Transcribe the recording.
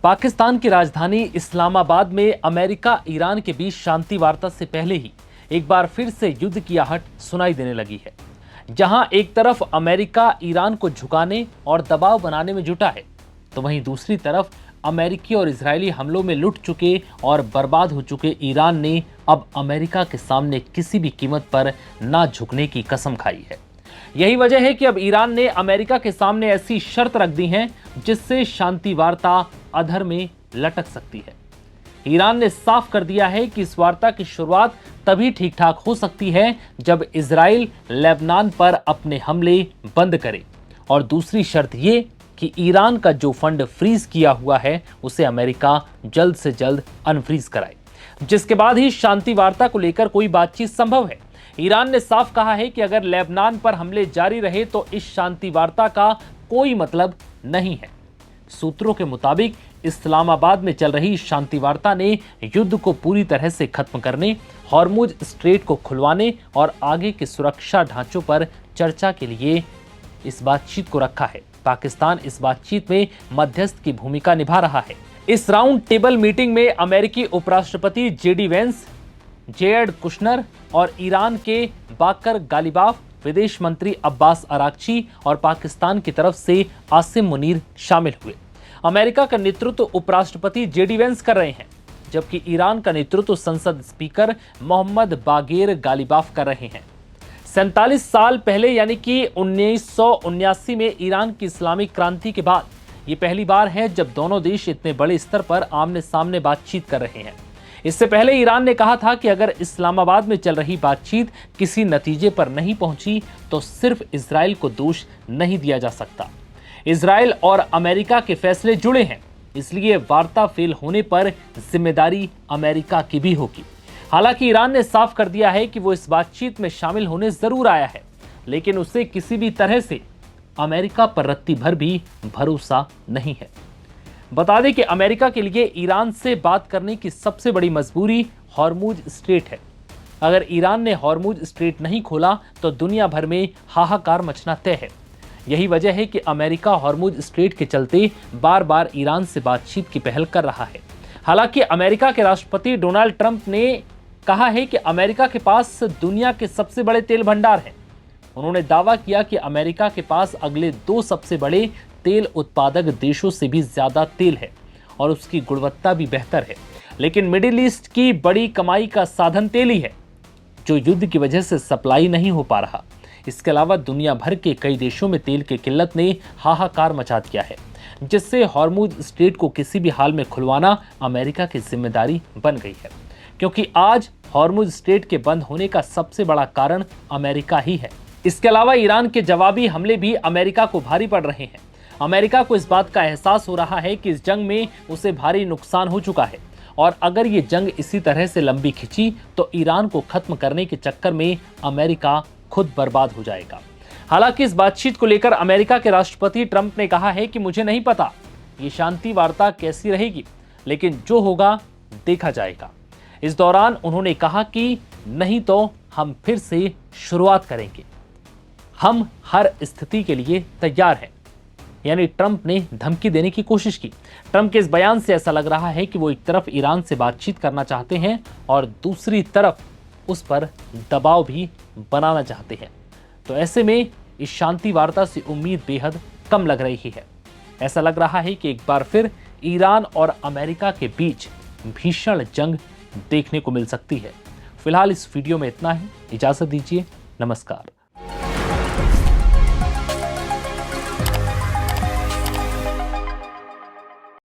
पाकिस्तान की राजधानी इस्लामाबाद में अमेरिका ईरान के बीच शांति वार्ता से पहले ही एक बार फिर से युद्ध की आहट सुनाई देने लगी है। जहां एक तरफ अमेरिका ईरान को झुकाने और दबाव बनाने में जुटा है, तो वहीं दूसरी तरफ अमेरिकी और इजरायली हमलों में लुट चुके और बर्बाद हो चुके ईरान ने अब अमेरिका के सामने किसी भी कीमत पर ना झुकने की कसम खाई है। यही वजह है कि अब ईरान ने अमेरिका के सामने ऐसी शर्त रख दी है जिससे शांति वार्ता अधर में लटक सकती है। ईरान ने साफ कर दिया है कि इस वार्ता की शुरुआत तभी ठीक ठाक हो सकती है जब इजराइल लेबनान पर अपने हमले बंद करे और दूसरी शर्त यह कि ईरान का जो फंड फ्रीज किया हुआ है उसे अमेरिका जल्द से जल्द अनफ्रीज कराए, जिसके बाद ही शांति वार्ता को लेकर कोई बातचीत संभव है। ईरान ने साफ कहा है कि अगर लेबनान पर हमले जारी रहे तो इस शांति वार्ता का कोई मतलब नहीं है। सूत्रों के मुताबिक इस्लामाबाद में चल रही शांति वार्ता ने युद्ध को पूरी तरह से खत्म करने, हॉर्मुज स्ट्रेट को खुलवाने और आगे के सुरक्षा ढांचों पर चर्चा के लिए इस बातचीत को रखा है। पाकिस्तान इस बातचीत में मध्यस्थ की भूमिका निभा रहा है। इस राउंड टेबल मीटिंग में अमेरिकी उपराष्ट्रपति जेडी वेंस, जेयड कुशनर और ईरान के बाकर गालिबाफ, विदेश मंत्री अब्बास अराक्ची और पाकिस्तान की तरफ से आसिम मुनीर शामिल हुए। अमेरिका का नेतृत्व उपराष्ट्रपति जेडी वेंस कर रहे हैं, जबकि ईरान का नेतृत्व संसद स्पीकर मोहम्मद बागेर गालिबाफ कर रहे हैं। 47 साल पहले यानी कि 1979 में ईरान की इस्लामिक क्रांति के बाद ये पहली बार है जब दोनों देश इतने बड़े स्तर पर आमने सामने बातचीत कर रहे हैं। इससे पहले ईरान ने कहा था कि अगर इस्लामाबाद में चल रही बातचीत किसी नतीजे पर नहीं पहुंची तो सिर्फ इजराइल को दोष नहीं दिया जा सकता। इजराइल और अमेरिका के फैसले जुड़े हैं, इसलिए वार्ता फेल होने पर जिम्मेदारी अमेरिका की भी होगी। हालांकि ईरान ने साफ कर दिया है कि वो इस बातचीत में शामिल होने जरूर आया है, लेकिन उसे किसी भी तरह से अमेरिका पर रत्ती भर भी भरोसा नहीं है। बता दें कि अमेरिका के लिए ईरान से बात करने की सबसे बड़ी मजबूरी हॉर्मुज स्ट्रेट है। अगर ईरान ने हॉर्मुज स्ट्रेट नहीं खोला तो दुनिया भर में हाहाकार मचना तय है। यही वजह है कि अमेरिका हॉर्मुज स्ट्रेट के चलते बार बार ईरान से बातचीत की पहल कर रहा है। हालांकि अमेरिका के राष्ट्रपति डोनाल्ड ट्रंप ने कहा है कि अमेरिका के पास दुनिया के सबसे बड़े तेल भंडार हैं। उन्होंने दावा किया कि अमेरिका के पास अगले 2 सबसे बड़े तेल उत्पादक देशों से भी ज्यादा तेल है और उसकी गुणवत्ता भी बेहतर है। लेकिन मिडिल ईस्ट की बड़ी कमाई का साधन तेल ही है, जो युद्ध की वजह से सप्लाई नहीं हो पा रहा। इसके अलावा दुनिया भर के कई देशों में तेल की किल्लत ने हाहाकार मचा दिया है, जिससे हॉर्मुज स्ट्रेट को किसी भी हाल में खुलवाना अमेरिका की जिम्मेदारी बन गई है, क्योंकि आज हॉर्मुज स्ट्रेट के बंद होने का सबसे बड़ा कारण अमेरिका ही है। इसके अलावा ईरान के जवाबी हमले भी अमेरिका को भारी पड़ रहे हैं। अमेरिका को इस बात का एहसास हो रहा है कि इस जंग में उसे भारी नुकसान हो चुका है और अगर ये जंग इसी तरह से लंबी खिंची तो ईरान को खत्म करने के चक्कर में अमेरिका खुद बर्बाद हो जाएगा। हालांकि इस बातचीत को लेकर अमेरिका के राष्ट्रपति ट्रंप ने कहा है कि मुझे नहीं पता ये शांति वार्ता कैसी रहेगी, लेकिन जो होगा देखा जाएगा। इस दौरान उन्होंने कहा कि नहीं तो हम फिर से शुरुआत करेंगे, हम हर स्थिति के लिए तैयार हैं। यानी ट्रंप ने धमकी देने की कोशिश की। ट्रंप के इस बयान से ऐसा लग रहा है कि वो एक तरफ ईरान से बातचीत करना चाहते हैं और दूसरी तरफ उस पर दबाव भी बनाना चाहते हैं। तो ऐसे में इस शांति वार्ता से उम्मीद बेहद कम लग रही है। ऐसा लग रहा है कि एक बार फिर ईरान और अमेरिका के बीच भीषण जंग देखने को मिल सकती है। फिलहाल इस वीडियो में इतना ही। इजाजत दीजिए। नमस्कार।